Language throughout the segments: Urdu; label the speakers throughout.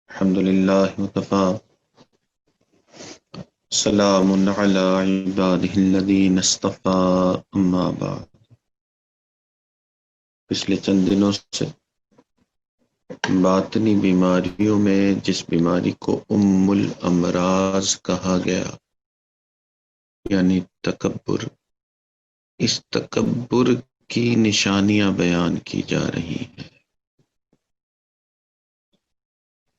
Speaker 1: الحمد لله وكفى سلام على عباده الذين اصطفى اما بعد. پچھلے چند دنوں سے باطنی بیماریوں میں جس بیماری کو ام الامراض کہا گیا یعنی تکبر، اس تکبر کی نشانیاں بیان کی جا رہی ہیں.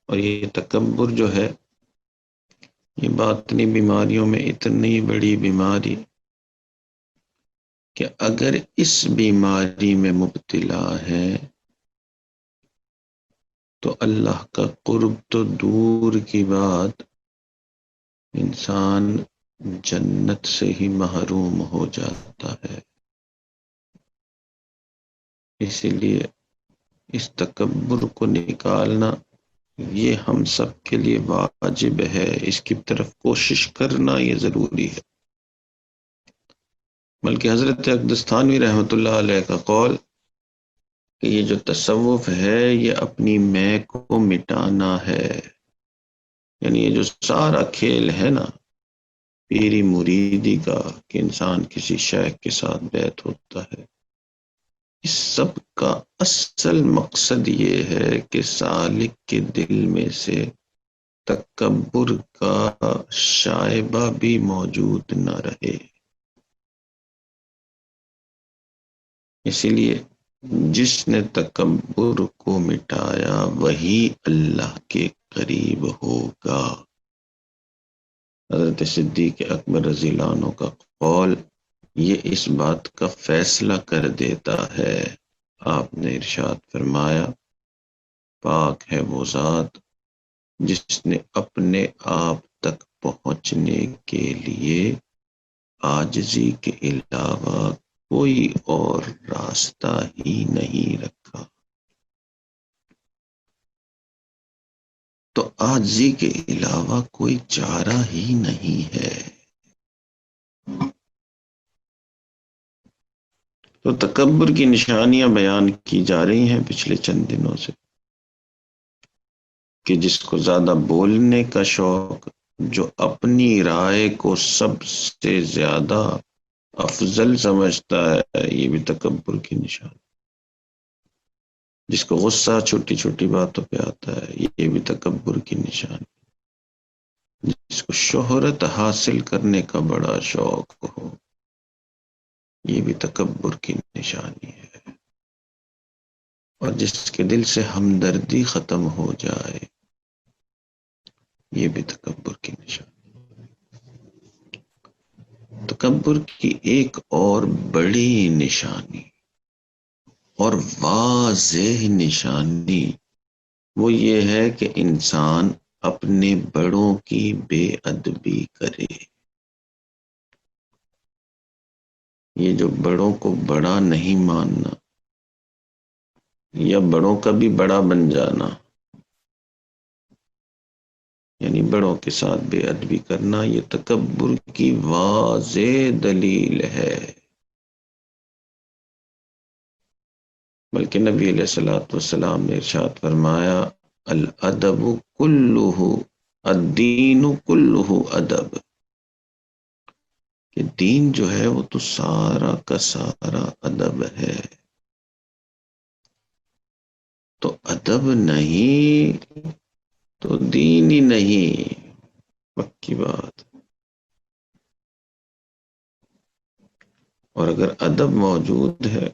Speaker 1: اور یہ تکبر جو ہے یہ باطنی بیماریوں میں اتنی بڑی بیماری کہ اگر اس بیماری میں مبتلا ہے تو اللہ کا قرب تو دور کی بات، انسان جنت سے ہی محروم ہو جاتا ہے. اسی لیے اس تکبر کو نکالنا یہ ہم سب کے لیے واجب ہے. اس کی طرف کوشش کرنا یہ ضروری ہے. بلکہ حضرت اقدس تھانوی رحمۃ اللہ علیہ کا قول کہ یہ جو تصوف ہے یہ اپنی میں کو مٹانا ہے. یعنی یہ جو سارا کھیل ہے نا پیری مریدی کا کہ انسان کسی شیخ کے ساتھ بیعت ہوتا ہے، اس سب کا اصل مقصد یہ ہے کہ سالک کے دل میں سے تکبر کا شائبہ بھی موجود نہ رہے. اسی لیے جس نے تکبر کو مٹایا وہی اللہ کے قریب ہوگا. حضرت صدیق اکبر رضی اللہ عنہ کا قول یہ اس بات کا فیصلہ کر دیتا ہے. آپ نے ارشاد فرمایا پاک ہے وہ ذات جس نے اپنے آپ تک پہنچنے کے لیے عاجزی کے علاوہ کوئی اور راستہ ہی نہیں رکھا. تو عاجزی کے علاوہ کوئی چارہ ہی نہیں ہے. تو تکبر کی نشانیاں بیان کی جا رہی ہیں پچھلے چند دنوں سے کہ جس کو زیادہ بولنے کا شوق، جو اپنی رائے کو سب سے زیادہ افضل سمجھتا ہے، یہ بھی تکبر کی نشانی. جس کو غصہ چھوٹی چھوٹی باتوں پہ آتا ہے یہ بھی تکبر کی نشانی. جس کو شہرت حاصل کرنے کا بڑا شوق ہو یہ بھی تکبر کی نشانی ہے. اور جس کے دل سے ہمدردی ختم ہو جائے یہ بھی تکبر کی نشانی. تکبر کی ایک اور بڑی نشانی اور واضح نشانی وہ یہ ہے کہ انسان اپنے بڑوں کی بے ادبی کرے. یہ جو بڑوں کو بڑا نہیں ماننا یا بڑوں کا بھی بڑا بن جانا، یعنی بڑوں کے ساتھ بے ادبی کرنا، یہ تکبر کی واضح دلیل ہے. بلکہ نبی علیہ الصلوۃ والسلام نے ارشاد فرمایا الادب کلہ الدین کلہ ادب، کہ دین جو ہے وہ تو سارا کا سارا ادب ہے. تو ادب نہیں تو دین ہی نہیں، پکی بات. اور اگر ادب موجود ہے،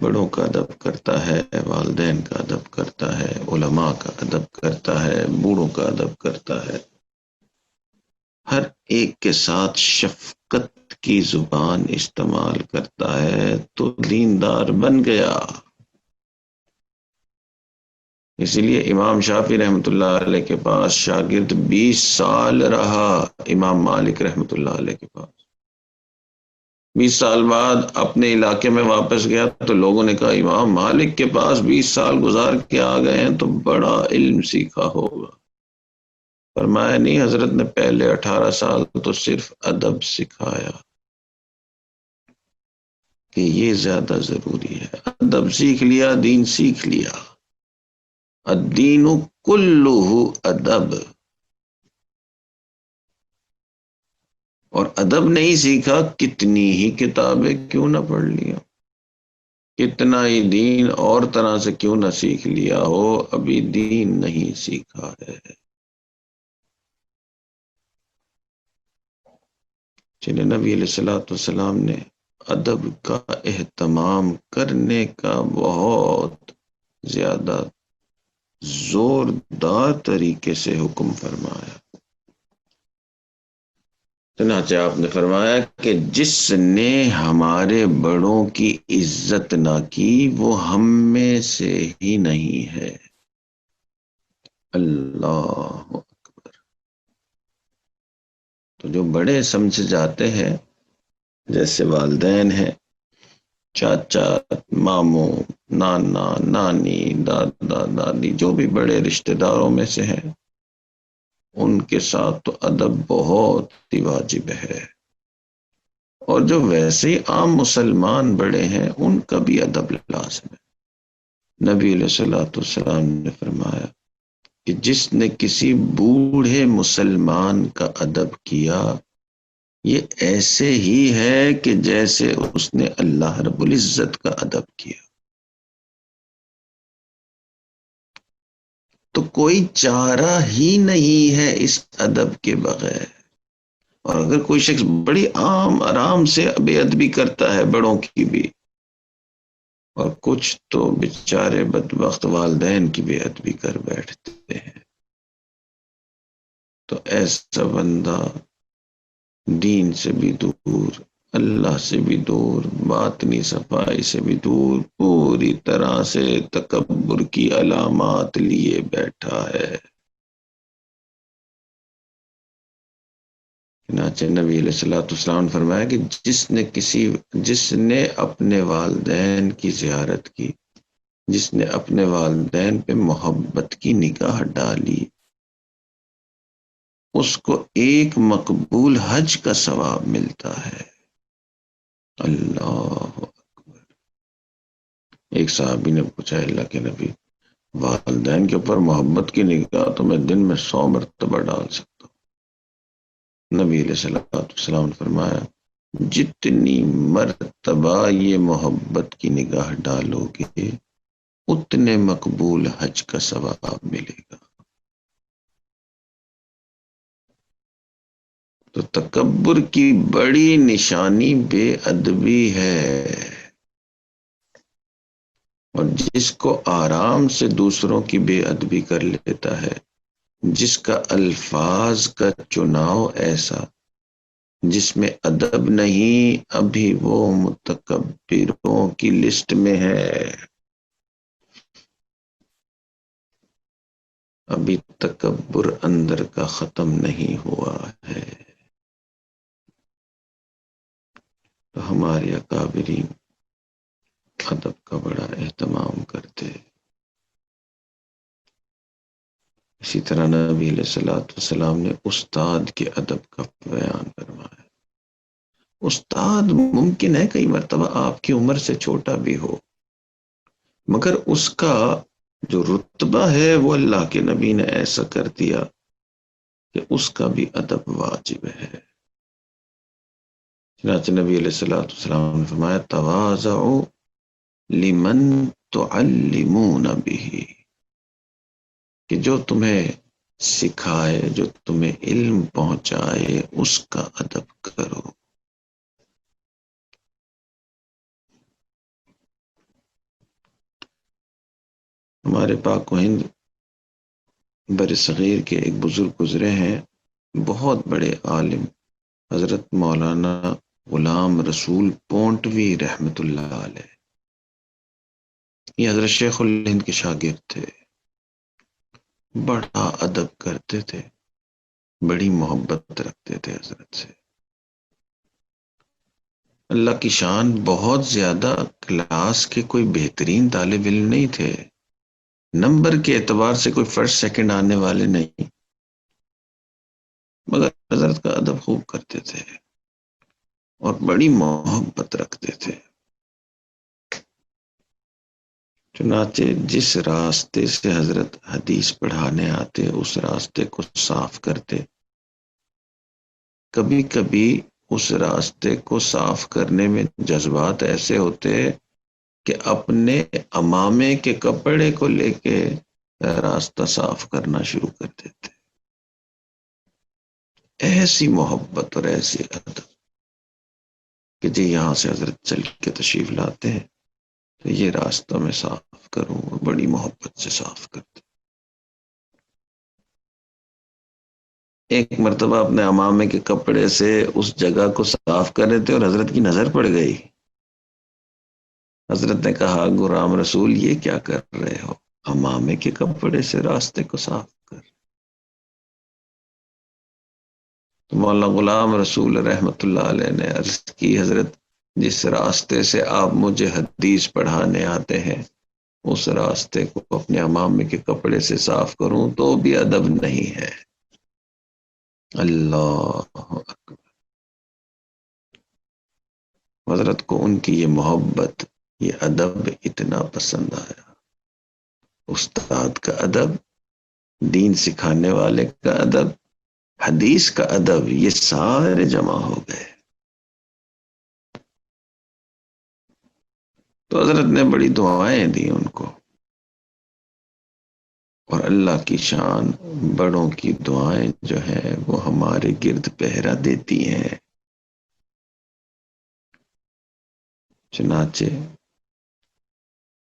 Speaker 1: بڑوں کا ادب کرتا ہے، والدین کا ادب کرتا ہے، علماء کا ادب کرتا ہے، بوڑھوں کا ادب کرتا ہے، ہر ایک کے ساتھ شفقت کی زبان استعمال کرتا ہے تو دیندار بن گیا. اسی لیے امام شافعی رحمۃ اللہ علیہ کے پاس شاگرد 20 سال رہا. امام مالک رحمۃ اللہ علیہ کے پاس 20 سال بعد اپنے علاقے میں واپس گیا تو لوگوں نے کہا امام مالک کے پاس 20 سال گزار کے آ گئے ہیں تو بڑا علم سیکھا ہوگا. فرمایا نہیں، حضرت نے پہلے 18 سال تو صرف ادب سکھایا کہ یہ زیادہ ضروری ہے. ادب سیکھ لیا، دین سیکھ لیا. الدین کلہ ادب، اور ادب نہیں سیکھا کتنی ہی کتابیں کیوں نہ پڑھ لیا، کتنا ہی دین اور طرح سے کیوں نہ سیکھ لیا ہو، ابھی دین نہیں سیکھا ہے۔ چلے نبی علیہ الصلوۃ والسلام نے ادب کا اہتمام کرنے کا بہت زیادہ زوردار طریقے سے حکم فرمایا۔ چنانچہ آپ نے فرمایا کہ جس نے ہمارے بڑوں کی عزت نہ کی وہ ہم میں سے ہی نہیں ہے۔ اللہ، تو جو بڑے سمجھے جاتے ہیں جیسے والدین ہیں، چاچا، ماموں، نانا، نانی، دادا، دادی، جو بھی بڑے رشتہ داروں میں سے ہیں، ان کے ساتھ تو ادب بہت ہی واجب ہے، اور جو ویسے ہی عام مسلمان بڑے ہیں ان کا بھی ادب لازم ہے۔ نبی علیہ الصلوۃ والسلام نے فرمایا کہ جس نے کسی بوڑھے مسلمان کا ادب کیا یہ ایسے ہی ہے کہ جیسے اس نے اللہ رب العزت کا ادب کیا۔ تو کوئی چارہ ہی نہیں ہے اس ادب کے بغیر، اور اگر کوئی شخص بڑی عام آرام سے بے ادبی کرتا ہے بڑوں کی بھی، اور کچھ تو بیچارے بدبخت والدین کی بے ادبی کر بیٹھتے ہیں، تو ایسا بندہ دین سے بھی دور، اللہ سے بھی دور، باطنی صفائی سے بھی دور، پوری طرح سے تکبر کی علامات لیے بیٹھا ہے۔ چنانچہ نبی علیہ الصلوۃ والسلام نے فرمایا کہ جس نے اپنے والدین کی زیارت کی، جس نے اپنے والدین پہ محبت کی نگاہ ڈالی، اس کو ایک مقبول حج کا ثواب ملتا ہے۔ اللہ، ایک صحابی نے پوچھا اللہ کے نبی، والدین کے اوپر محبت کی نگاہ تو میں دن میں 100 مرتبہ ڈال سکتا ہوں۔ نبی علیہ الصلوۃ والسلام نے فرمایا جتنی مرتبہ یہ محبت کی نگاہ ڈالو گے اتنے مقبول حج کا ثواب ملے گا۔ تو تکبر کی بڑی نشانی بے ادبی ہے، اور جس کو آرام سے دوسروں کی بے ادبی کر لیتا ہے، جس کا الفاظ کا چناؤ ایسا جس میں ادب نہیں، ابھی وہ متکبروں کی لسٹ میں ہے، ابھی تکبر اندر کا ختم نہیں ہوا ہے۔ تو ہمارے اکابرین ادب کا بڑا اہتمام کرتے۔ اسی طرح نبی علیہ الصلوۃ والسلام نے استاد کے ادب کا بیان فرمایا۔ استاد ممکن ہے کئی مرتبہ آپ کی عمر سے چھوٹا بھی ہو، مگر اس کا جو رتبہ ہے وہ اللہ کے نبی نے ایسا کر دیا کہ اس کا بھی ادب واجب ہے۔ چنانچہ نبی علیہ الصلوۃ والسلام نے فرمایا تواضعوا لمن تعلمون به، کہ جو تمہیں سکھائے، جو تمہیں علم پہنچائے اس کا ادب کرو۔ ہمارے پاک و ہند بر صغیر کے ایک بزرگ گزرے ہیں، بہت بڑے عالم، حضرت مولانا غلام رسول پونٹوی رحمت اللہ علیہ۔ یہ حضرت شیخ الہند کے شاگرد تھے، بڑا ادب کرتے تھے، بڑی محبت رکھتے تھے حضرت سے۔ اللہ کی شان، بہت زیادہ کلاس کے کوئی بہترین طالب علم نہیں تھے، نمبر کے اعتبار سے کوئی فرسٹ سیکنڈ آنے والے نہیں، مگر حضرت کا ادب خوب کرتے تھے اور بڑی محبت رکھتے تھے۔ چنانچہ جس راستے سے حضرت حدیث پڑھانے آتے اس راستے کو صاف کرتے. کبھی کبھی اس راستے کو صاف کرنے میں جذبات ایسے ہوتے کہ اپنے امامے کے کپڑے کو لے کے راستہ صاف کرنا شروع کر دیتے. ایسی محبت اور ایسی ادب کہ جی یہاں سے حضرت چل کے تشریف لاتے ہیں تو یہ راستہ میں صاف کروں، بڑی محبت سے صاف کرتے. ایک مرتبہ اپنے امامے کے کپڑے سے اس جگہ کو صاف کر رہے تھے اور حضرت کی نظر پڑ گئی. حضرت نے کہا غلام رسول یہ کیا کر رہے ہو؟ امامے کے کپڑے سے راستے کو صاف کر. تو مولانا غلام رسول رحمت اللہ علیہ نے عرض کی حضرت جس راستے سے آپ مجھے حدیث پڑھانے آتے ہیں اس راستے کو اپنے امامے کے کپڑے سے صاف کروں تو بھی ادب نہیں ہے. اللہ اکبر. حضرت کو ان کی یہ محبت، یہ ادب اتنا پسند آیا. استاد کا ادب، دین سکھانے والے کا ادب، حدیث کا ادب، یہ سارے جمع ہو گئے. تو حضرت نے بڑی دعائیں دی ان کو. اور اللہ کی شان، بڑوں کی دعائیں جو ہیں وہ ہمارے گرد پہرا دیتی ہیں. چنانچہ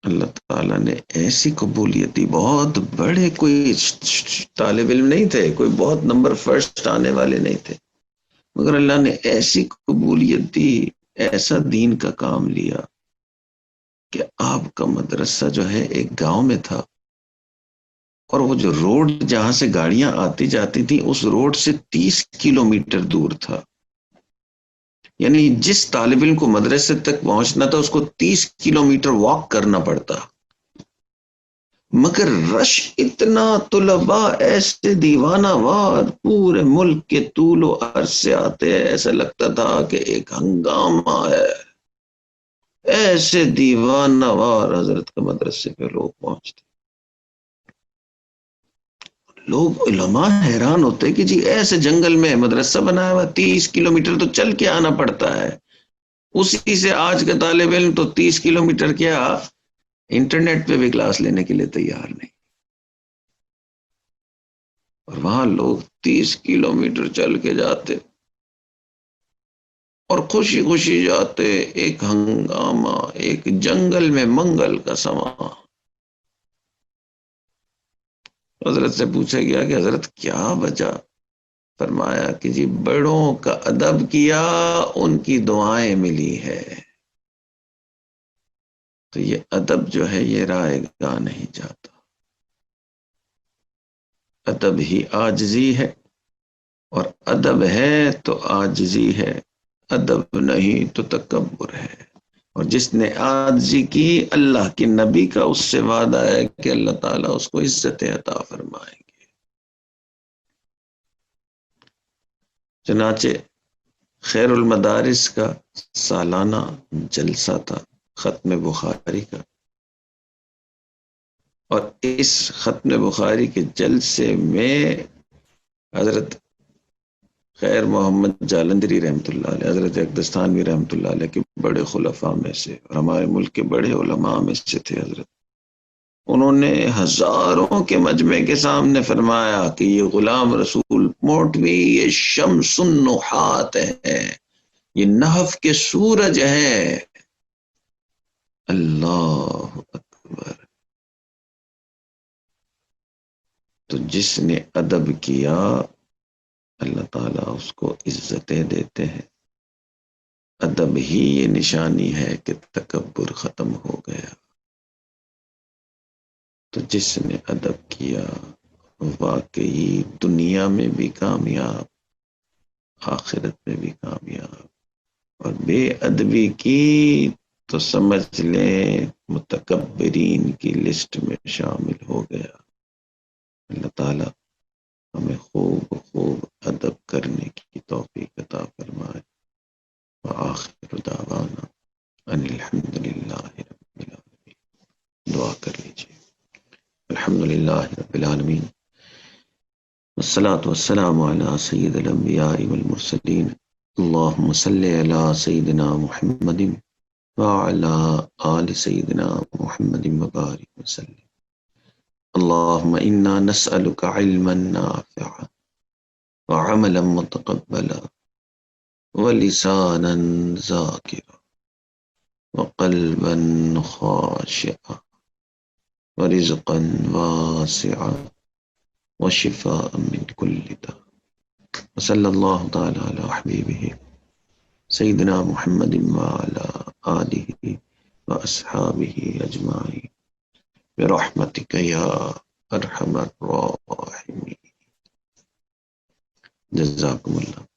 Speaker 1: اللہ تعالیٰ نے ایسی قبولیت دی. بہت بڑے کوئی طالب علم نہیں تھے، کوئی بہت نمبر فرسٹ آنے والے نہیں تھے، مگر اللہ نے ایسی قبولیت دی، ایسا دین کا کام لیا کہ آپ کا مدرسہ جو ہے ایک گاؤں میں تھا اور وہ جو روڈ جہاں سے گاڑیاں آتی جاتی تھی اس روڈ سے 30 کلومیٹر دور تھا. یعنی جس طالب علم کو مدرسے تک پہنچنا تھا اس کو 30 کلومیٹر واک کرنا پڑتا. مگر رش اتنا، طلباء ایسے دیوانہ وار پورے ملک کے طول و عرض سے آتے ہیں، ایسا لگتا تھا کہ ایک ہنگامہ ہے. ایسے دیوانہ وار حضرت کے مدرسے پہ لوگ پہنچتے. لوگ علماء حیران ہوتے کہ جی ایسے جنگل میں مدرسہ بنایا ہوا، 30 کلومیٹر تو چل کے آنا پڑتا ہے. اسی سے آج کا طالب علم تو 30 کلومیٹر کیا انٹرنیٹ پہ بھی کلاس لینے کے لیے تیار نہیں. اور وہاں لوگ 30 کلومیٹر چل کے جاتے اور خوشی خوشی جاتے. ایک ہنگامہ، ایک جنگل میں منگل کا سما. حضرت سے پوچھا گیا کہ حضرت کیا وجہ؟ فرمایا کہ جی بڑوں کا ادب کیا، ان کی دعائیں ملی ہے. تو یہ ادب جو ہے یہ رائے گاہ نہیں جاتا. ادب ہی عاجزی ہے، اور ادب ہے تو عاجزی ہے، ادب نہیں تو تکبر ہے. اور جس نے عاجزی کی اللہ کے نبی کا اس سے وعدہ ہے کہ اللہ تعالیٰ اس کو عزت عطا فرمائیں گے. چنانچہ خیر المدارس کا سالانہ جلسہ تھا ختم بخاری کا، اور اس ختم بخاری کے جلسے میں حضرت خیر محمد جالندری رحمۃ اللہ علیہ، حضرت اقدستانوی رحمۃ اللہ علیہ کے بڑے خلفاء میں سے اور ہمارے ملک کے بڑے علماء میں سے تھے حضرت. انہوں نے ہزاروں کے مجمع کے سامنے فرمایا کہ یہ غلام رسول موٹوی، یہ شمس النحات ہے، یہ نحف کے سورج ہے. اللہ اکبر. تو جس نے ادب کیا اللہ تعالیٰ اس کو عزتیں دیتے ہیں. ادب ہی یہ نشانی ہے کہ تکبر ختم ہو گیا. تو جس نے ادب کیا واقعی دنیا میں بھی کامیاب، آخرت میں بھی کامیاب. اور بے ادبی کی تو سمجھ لیں متکبرین کی لسٹ میں شامل ہو گیا. اللہ تعالیٰ ہمیں خوب خوب ادب کرنے کی توفیق عطا فرمائے. وآخر دعوانا ان الحمد للہ رب العالمین. دعا کریں. للہ رب العالمین، والصلاة والسلام علی سید الانبیاء والمرسلین، اللہم صلی علی سیدنا محمد وعلی آل سیدنا محمد وبارک وسلم۔ اللہم انا نسألک علما نافعا وعملا متقبلا ولسانا ذاکرا وقلبا خاشعا ورزقا واسعا وشفاء من كل داء، وصلی اللہ تعالی علی حبیبہ سیدنا محمد وعلی آلہ واصحابہ اجمعین برحمتک یا ارحم الراحمین۔ جزاکم اللہ۔